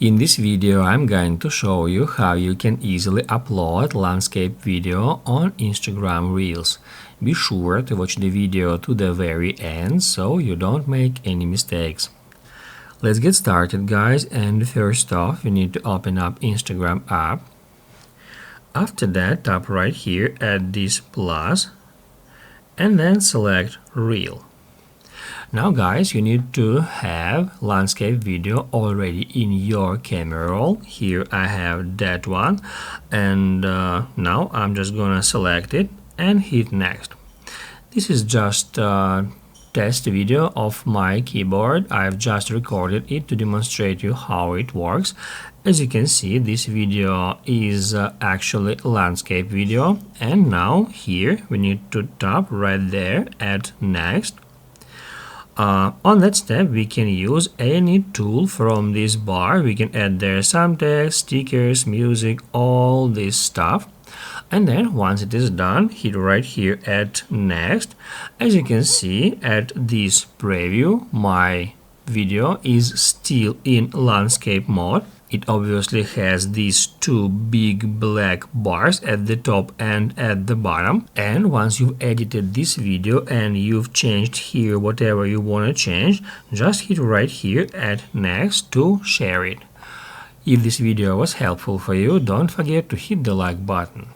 In this video, I'm going to show you how you can easily upload landscape video on Instagram Reels. Be sure to watch the video to the very end so you don't make any mistakes. Let's get started, guys, and first off, you need to open up Instagram app. After that, tap right here at this plus and then select Reel. Now guys, you need to have landscape video already in your camera roll. Here I have that one, and now I'm just gonna select it and hit next. This is just a test video of my keyboard. I've just recorded it to demonstrate you how it works. As you can see, this video is actually landscape video, and now here we need to tap right there at next. On that step, we can use any tool from this bar. We can add there some text, stickers, music, all this stuff. And then once it is done, hit right here at next. As you can see at this preview, my video is still in landscape mode. It obviously has these two big black bars at the top and at the bottom. And once you've edited this video and you've changed here whatever you want to change, just hit right here at next to share it. If this video was helpful for you, don't forget to hit the like button.